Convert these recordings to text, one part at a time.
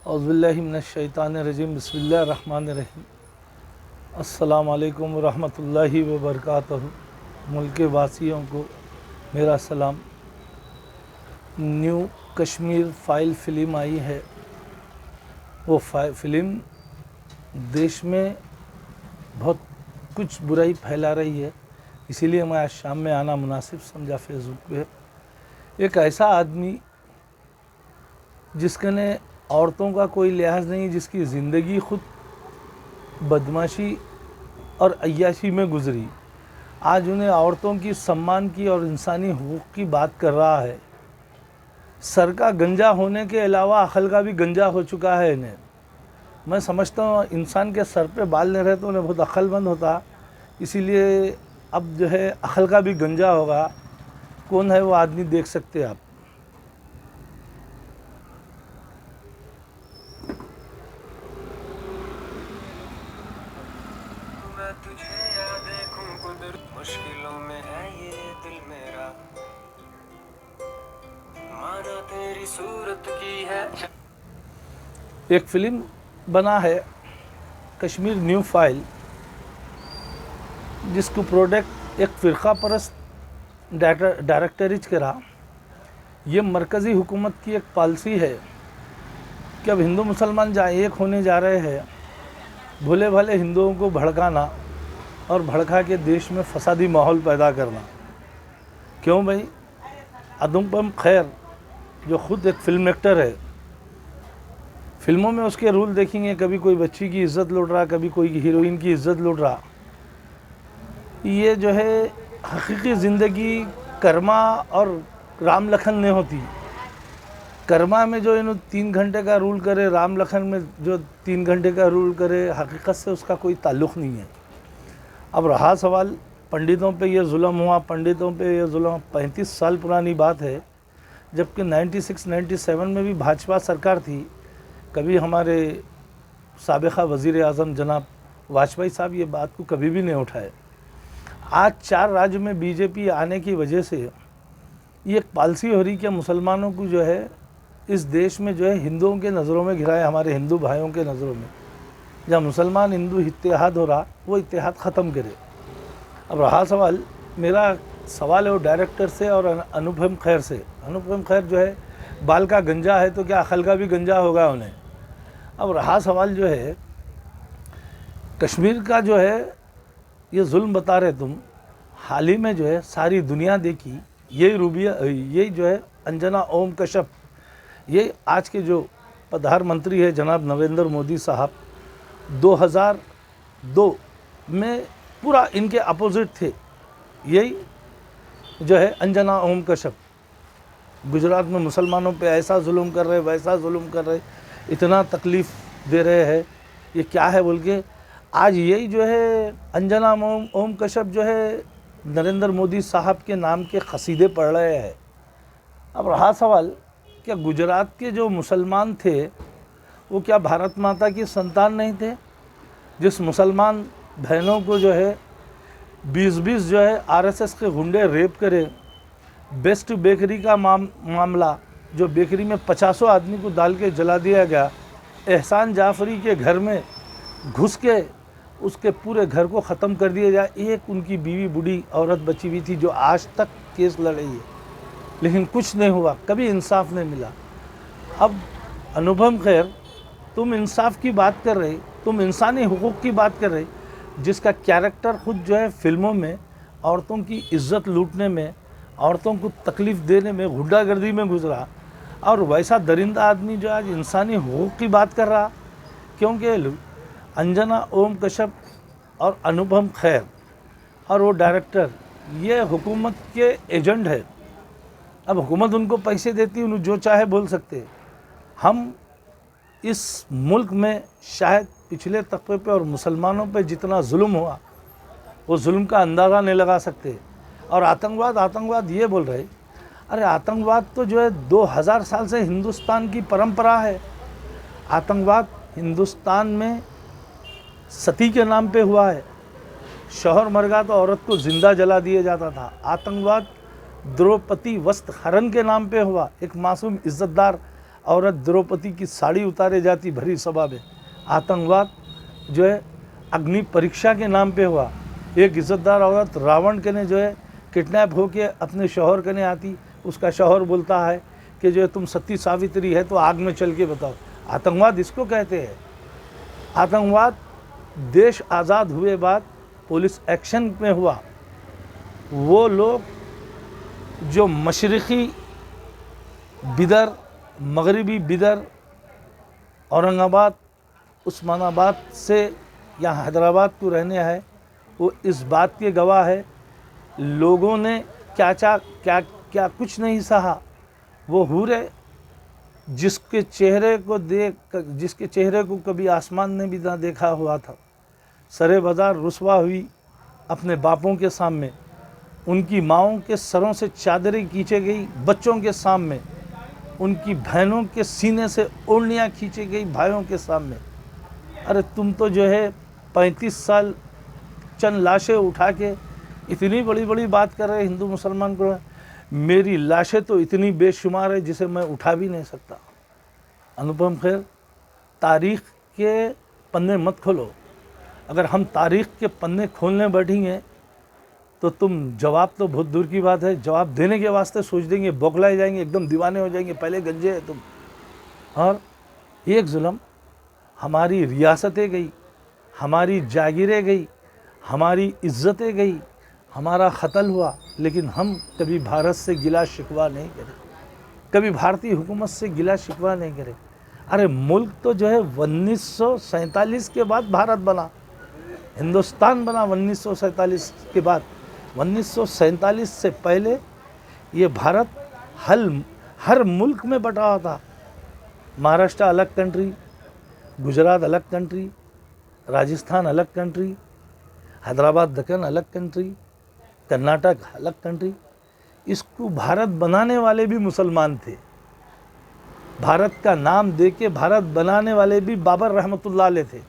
औज़ुबिल्लाहि मिनश्शैतानिर्रजीम बिस्मिल्लाहिर्रहमानिर्रहीम। अस्सलाम वालेकुम रहमतुल्लाहि व बरकातहू। मुल्क वासियों को मेरा सलाम। न्यू कश्मीर फ़ाइल फ़िल्म आई है। वो फ़िल्म देश में बहुत कुछ बुराई फैला रही है, इसीलिए मैं आज शाम में आना मुनासिब समझा फेसबुक पे। एक ऐसा आदमी जिसके ने औरतों का कोई लिहाज नहीं, जिसकी ज़िंदगी खुद बदमाशी और अय्याशी में गुजरी, आज उन्हें औरतों की सम्मान की और इंसानी हुकूक की बात कर रहा है। सर का गंजा होने के अलावा अक़ल का भी गंजा हो चुका है इन्हें। मैं समझता हूँ इंसान के सर पे बाल नहीं रहे तो उन्हें बहुत अक्लमंद होता, इसीलिए अब जो है अक़ल का भी गंजा होगा। कौन है वो आदमी, देख सकते हैं आप। मैं तुझे या देखूं कुदर मुश्किलों में है ये दिल मेरा, माना तेरी सूरत की है। एक फ़िल्म बना है कश्मीर न्यू फ़ाइल, जिसको प्रोडक्ट एक फ़िरका परस्त डायरेक्टरीज करा। ये मरकज़ी हुकूमत की एक पॉलिसी है कि अब हिंदू मुसलमान जहाँ एक होने जा रहे हैं, भोले भाले हिंदुओं को भड़काना और भड़का के देश में फसादी माहौल पैदा करना। क्यों भाई? अनुपम खैर जो ख़ुद एक फ़िल्म एक्टर है, फ़िल्मों में उसके रूल देखेंगे, कभी कोई बच्ची की इज़्ज़त लूट रहा, कभी कोई हीरोइन की इज़्ज़त लूट रहा। ये जो है हकीकी ज़िंदगी कर्मा और राम लखन ने होती। कर्मा में जो इन्होंने 3 घंटे का रूल करे, राम लखन में जो 3 घंटे का रूल करे, हकीकत से उसका कोई ताल्लुक़ नहीं है। अब रहा सवाल पंडितों पे ये जुल्म हुआ, पंडितों पे ये जुल्म 35 साल पुरानी बात है, जबकि 96-97 में भी भाजपा सरकार थी। कभी हमारे साबिक़ा वज़ीर आज़म जनाब वाजपेयी साहब ये बात को कभी भी नहीं उठाए। आज 4 राज्य में बीजेपी आने की वजह से ये एक पॉलिसी हो रही कि मुसलमानों को जो है इस देश में जो है हिंदुओं के नज़रों में घिराए, हमारे हिंदू भाइयों के नज़रों में। जहाँ मुसलमान हिंदू इत्तेहाद हो रहा, वो इत्तेहाद ख़त्म करे। अब रहा सवाल, मेरा सवाल है वो डायरेक्टर से और अनुपम खैर से। अनुपम खैर जो है बाल का गंजा है, तो क्या अक़ल का भी गंजा होगा उन्हें? अब रहा सवाल जो है कश्मीर का, जो है ये जुल्म बता रहे तुम, हाल ही में जो है सारी दुनिया देखी, यही जो है अंजना ओम कश्यप, ये आज के जो प्रधानमंत्री है जनाब नरेंद्र मोदी साहब, 2002 में पूरा इनके अपोजिट थे। यही जो है अंजना ओम कश्यप गुजरात में मुसलमानों पे ऐसा जुल्म कर रहे, वैसा जुल्म कर रहे, इतना तकलीफ़ दे रहे हैं, ये क्या है बोल के आज यही जो है अंजना ओम कश्यप जो है नरेंद्र मोदी साहब के नाम के कसीदे पढ़ रहे हैं। अब रहा सवाल, क्या गुजरात के जो मुसलमान थे वो क्या भारत माता की संतान नहीं थे? जिस मुसलमान बहनों को जो है 20-20 जो है आरएसएस के गुंडे रेप करे, बेस्ट बेकरी का मामला, जो बेकरी में 50 आदमी को डाल के जला दिया गया, एहसान जाफरी के घर में घुस के उसके पूरे घर को ख़त्म कर दिया जाए। एक उनकी बीवी बूढ़ी औरत बची हुई थी जो आज तक केस लड़ रही है, लेकिन कुछ नहीं हुआ, कभी इंसाफ नहीं मिला। अब अनुपम खैर, तुम इंसाफ की बात कर रहे, तुम इंसानी हुकूक की बात कर रहे, जिसका कैरेक्टर खुद जो है फिल्मों में औरतों की इज़्ज़त लूटने में, औरतों को तकलीफ़ देने में, गुंडागर्दी में गुजरा, और वैसा दरिंदा आदमी जो आज इंसानी हुकूक की बात कर रहा। क्योंकि अंजना ओम कश्यप और अनुपम खैर और वो डायरेक्टर, ये हुकूमत के एजेंट है। अब हुकूमत उनको पैसे देती, उन्हें जो चाहे बोल सकते। हम इस मुल्क में शायद पिछले तबके पे और मुसलमानों पे जितना जुल्म हुआ, वो जुल्म का अंदाज़ा नहीं लगा सकते। और आतंकवाद ये बोल रहे, अरे आतंकवाद तो जो है 2000 साल से हिंदुस्तान की परंपरा है। आतंकवाद हिंदुस्तान में सती के नाम पे हुआ है, शौहर मर गया तो औरत को ज़िंदा जला दिया जाता था। आतंकवाद द्रौपदी वस्त्र हरण के नाम पे हुआ, एक मासूम इज़्ज़तदार औरत द्रौपदी की साड़ी उतारे जाती भरी सभा में। आतंकवाद जो है अग्नि परीक्षा के नाम पे हुआ। एक इज्जतदार औरत रावण के ने जो है किडनैप होके अपने शौहर के ने आती, उसका शौहर बोलता है कि जो है तुम सती सावित्री है तो आग में चल के बताओ। आतंकवाद इसको कहते हैं। आतंकवाद देश आज़ाद हुए बाद पुलिस एक्शन में हुआ। वो लोग जो मशरक़ी बिदर, मगरिबी बिदर, औरंगाबाद, उस्मानाबाद से या हैदराबाद को रहने हैं, वो इस बात के गवाह है लोगों ने क्या कुछ नहीं सहा। वो हूरे जिसके चेहरे को कभी आसमान ने भी ना देखा हुआ था, सरे बाज़ार रुसवा हुई अपने बापों के सामने, उनकी माँओं के सरों से चादरें खींची गई बच्चों के सामने, उनकी बहनों के सीने से ओढ़नियाँ खींची गई भाइयों के सामने। अरे तुम तो जो है 35 साल चंद लाशें उठा के इतनी बड़ी बड़ी बात कर रहे हिंदू मुसलमान को। मेरी लाशें तो इतनी बेशुमार है जिसे मैं उठा भी नहीं सकता। अनुपम खेर, तारीख़ के पन्ने मत खोलो। अगर हम तारीख़ के पन्ने खोलने बैठेंगे तो तुम जवाब तो बहुत दूर की बात है, जवाब देने के वास्ते सोच देंगे, बौखलाए जाएंगे, एकदम दीवाने हो जाएंगे, पहले गंजे है तुम। और एक जुल्म हमारी रियासतें गई, हमारी जागीरें गई, हमारी इज्जतें गई, हमारा क़त्ल हुआ, लेकिन हम कभी भारत से गिला शिकवा नहीं करे, कभी भारतीय हुकूमत से गिला शिकवा नहीं करे। अरे मुल्क तो जो है 1947 के बाद भारत बना, हिंदुस्तान बना 1947 के बाद। 1947 से पहले ये भारत हर मुल्क में बटा हुआ था। महाराष्ट्र अलग कंट्री, गुजरात अलग कंट्री, राजस्थान अलग कंट्री, हैदराबाद दक्कन अलग कंट्री, कर्नाटक अलग कंट्री। इसको भारत बनाने वाले भी मुसलमान थे। भारत का नाम देके भारत बनाने वाले भी बाबर रहमतुल्लाह अलैह थे।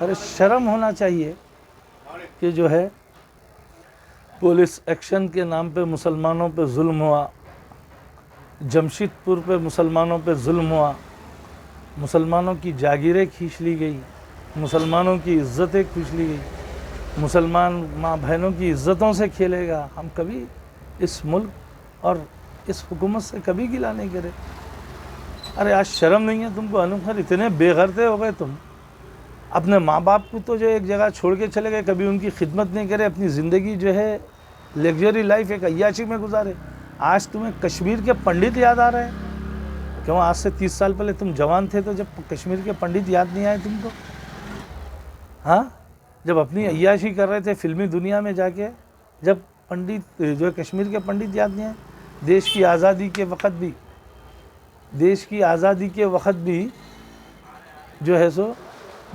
अरे शर्म होना चाहिए कि जो है पुलिस एक्शन के नाम पे मुसलमानों पे जुल्म हुआ, जमशेदपुर पे मुसलमानों पे जुल्म हुआ, मुसलमानों की जागीरें खींच ली गई, मुसलमानों की इज़्ज़तें खींच ली गई, मुसलमान माँ बहनों की इज़्ज़तों से खेलेगा। हम कभी इस मुल्क और इस हुकूमत से कभी गिला नहीं करे। अरे आज शर्म नहीं है तुमको अनुखर, इतने बेगर्ते हो गए तुम। अपने माँ बाप को तो जो एक जगह छोड़ के चले गए, कभी उनकी खिदमत नहीं करे, अपनी ज़िंदगी जो है लग्जरी लाइफ एक अय्याशी में गुजारे। आज तुम्हें कश्मीर के पंडित याद आ रहे हैं? क्यों? आज से 30 साल पहले तुम जवान थे तो जब कश्मीर के पंडित याद नहीं आए तुमको? हाँ, जब अपनी अय्याशी कर रहे थे फिल्मी दुनिया में जाके, जब पंडित जो है कश्मीर के पंडित याद नहीं आए? देश की आज़ादी के वक़्त भी जो है सो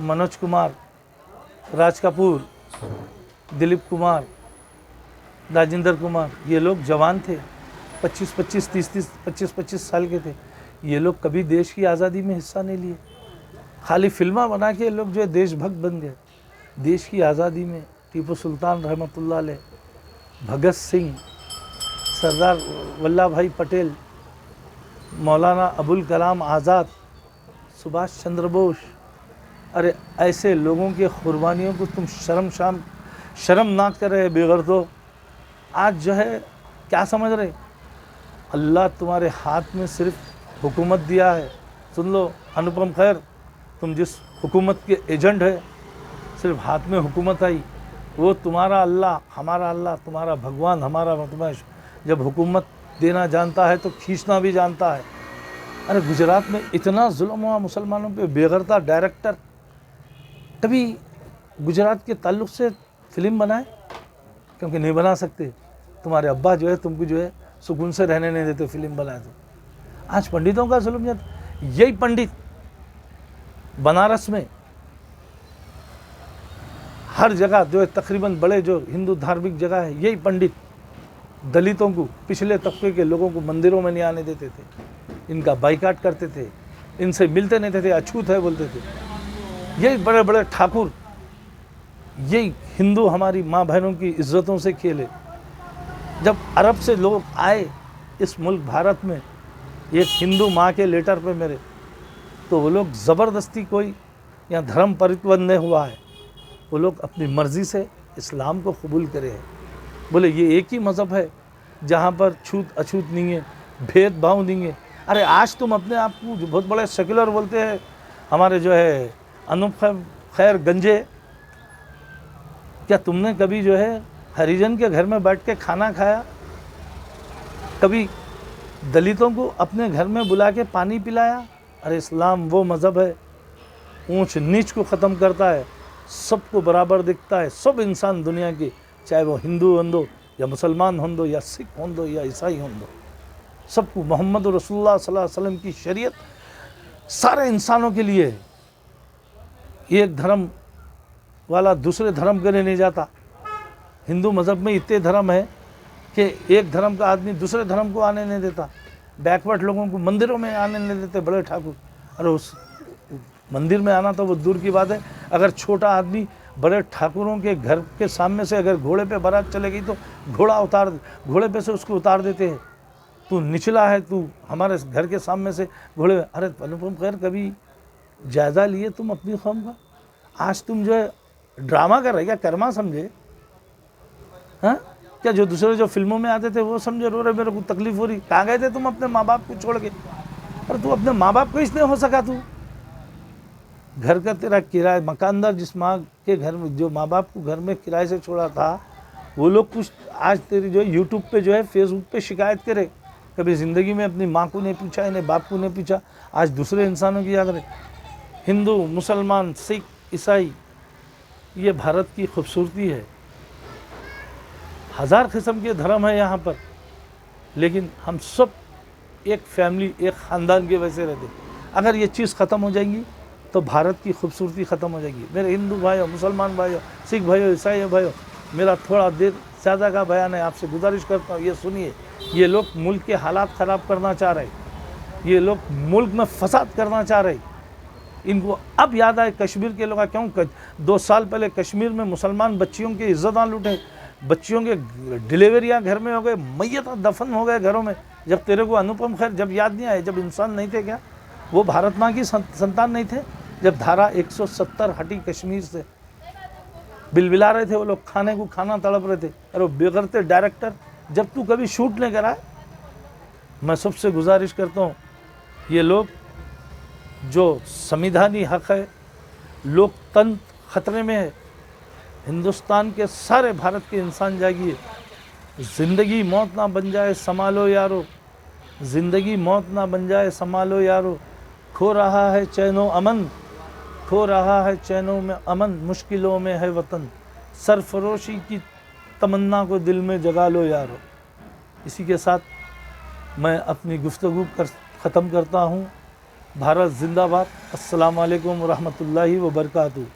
मनोज कुमार, राज कपूर, दिलीप कुमार, राजेंद्र कुमार, ये लोग जवान थे, 25 साल के थे। ये लोग कभी देश की आज़ादी में हिस्सा नहीं लिए, खाली फिल्मा बना के लोग जो है देशभक्त बन गए। देश की आज़ादी में टीपू सुल्तान रहमतुल्लाह अलैह, भगत सिंह, सरदार वल्लभ भाई पटेल, मौलाना अबुल कलाम आज़ाद, सुभाष चंद्र बोस, अरे ऐसे लोगों के कुर्बानियों को तुम शर्मनाक कर रहे बेगर्दो। आज जो है क्या समझ रहे? अल्लाह तुम्हारे हाथ में सिर्फ हुकूमत दिया है। सुन लो अनुपम खैर, तुम जिस हुकूमत के एजेंट है, सिर्फ हाथ में हुकूमत आई, वो तुम्हारा अल्लाह, हमारा अल्लाह, तुम्हारा भगवान, हमारा मतमश जब हुकूमत देना जानता है तो खींचना भी जानता है। अरे गुजरात में इतना जुल्म हुआ मुसलमानों पे, बेगरता डायरेक्टर कभी गुजरात के ताल्लुक़ से फ़िल्म बनाए? क्योंकि नहीं बना सकते, तुम्हारे अब्बा जो है तुमको जो है सुकून से रहने नहीं देते फिल्म बनाए तो। आज पंडितों का जुल्म, यही पंडित बनारस में हर जगह जो है तकरीबन बड़े जो हिंदू धार्मिक जगह है, यही पंडित दलितों को, पिछले तबके के लोगों को मंदिरों में नहीं आने देते थे, इनका बाइकाट करते थे, इनसे मिलते नहीं थे, अछूत है बोलते थे। यही बड़े बड़े ठाकुर, यही हिंदू हमारी माँ बहनों की इज्जतों से खेले। जब अरब से लोग आए इस मुल्क भारत में, एक हिंदू माँ के लेटर पे मेरे, तो वो लोग ज़बरदस्ती कोई यहाँ धर्म परिवर्तन हुआ है, वो लोग अपनी मर्ज़ी से इस्लाम को कबूल करे हैं। बोले ये एक ही मज़हब है जहाँ पर छूत अछूत नहीं है, भेदभाव नहीं है। अरे आज तुम अपने आप को जो बहुत बड़े सेक्युलर बोलते हैं, हमारे जो है अनूप खैर गंजे, क्या तुमने कभी जो है हरिजन के घर में बैठ के खाना खाया? कभी दलितों को अपने घर में बुला के पानी पिलाया? अरे इस्लाम वो मज़हब है, ऊंच नीच को ख़त्म करता है, सबको बराबर दिखता है। सब इंसान दुनिया के, चाहे वो हिंदू हों या मुसलमान हों या सिख हों या ईसाई हों, सबको मोहम्मद रसूलुल्लाह सल्लल्लाहु अलैहि वसल्लम की शरीयत सारे इंसानों के लिए है। एक धर्म वाला दूसरे धर्म के लिए नहीं जाता। हिंदू मज़हब में इतने धर्म है कि एक धर्म का आदमी दूसरे धर्म को आने नहीं देता। बैकवर्ड लोगों को मंदिरों में आने नहीं देते बड़े ठाकुर। अरे उस मंदिर में आना तो वो दूर की बात है, अगर छोटा आदमी बड़े ठाकुरों के घर के सामने से अगर घोड़े पे बारात चले गई तो घोड़े पे से उसको उतार देते हैं। तू निचला है, तू हमारे घर के सामने से घोड़े। अरे अनुपम खैर, कभी जायज़ा लिए तुम अपनी कौम का? आज तुम जो है ड्रामा कर रहे, क्या कर्मा समझे? हाँ, क्या जो दूसरे जो फिल्मों में आते थे वो समझे? रो रहे मेरे को तकलीफ हो रही। कहाँ गए थे तुम अपने माँ बाप को छोड़ के? अरे तू अपने माँ बाप को इसलिए हो सका, तू घर का तेरा किराए मकानदार जिस माँ के घर में जो माँ बाप को घर में किराए से छोड़ा था, वो लोग कुछ आज तेरी जो यूट्यूब पे जो है फेसबुक पे शिकायत करे। कभी ज़िंदगी में अपनी माँ को नहीं पूछा, इन्हें बाप को नहीं पूछा, आज दूसरे इंसानों की याद रहे। हिंदू, मुसलमान, सिख, ईसाई, ये भारत की खूबसूरती है। हज़ार किस्म के धर्म है यहाँ पर, लेकिन हम सब एक फैमिली, एक ख़ानदान के वैसे रहते। अगर ये चीज़ ख़त्म हो जाएंगी तो भारत की खूबसूरती ख़त्म हो जाएगी। मेरे हिंदू भाइयों, मुसलमान भाइयों, सिख भाइयों, ईसाई भाइयों, मेरा थोड़ा देर ज़्यादा का बयान है, आपसे गुजारिश करता हूँ ये सुनिए। ये लोग मुल्क के हालात ख़राब करना चाह रहे, ये लोग मुल्क में फसाद करना चाह रहे। इनको अब याद आए कश्मीर के लोग, क्यों 2 साल पहले कश्मीर में मुसलमान बच्चियों की इज्जत ना लूटे, बच्चियों के डिलीवरियाँ घर में हो गए, मैयत दफन हो गए घरों में। जब तेरे को अनुपम खैर जब याद नहीं आए, जब इंसान नहीं थे क्या? वो भारत माँ की संतान नहीं थे? जब धारा 170 हटी कश्मीर से, बिलबिला रहे थे वो लोग, खाने को खाना तड़प रहे थे। अरे बेगरते डायरेक्टर, जब तू कभी शूट नहीं करा, मैं सबसे गुजारिश करता हूँ, ये लोग जो संविधानी हक है, लोकतंत्र खतरे में है। हिंदुस्तान के सारे भारत के इंसान जागिए। ज़िंदगी मौत ना बन जाए संभालो यारो, ज़िंदगी मौत ना बन जाए संभालो यारो। खो रहा है चैनो अमन, खो रहा है चैनों में अमन, मुश्किलों में है वतन, सरफरोशी की तमन्ना को दिल में जगा लो यारो। इसी के साथ मैं अपनी गुफ्तगू ख़त्म करता हूँ। भारत जिंदाबाद। अस्सलाम वालेकुम व रहमतुल्लाहि व बरकातहू।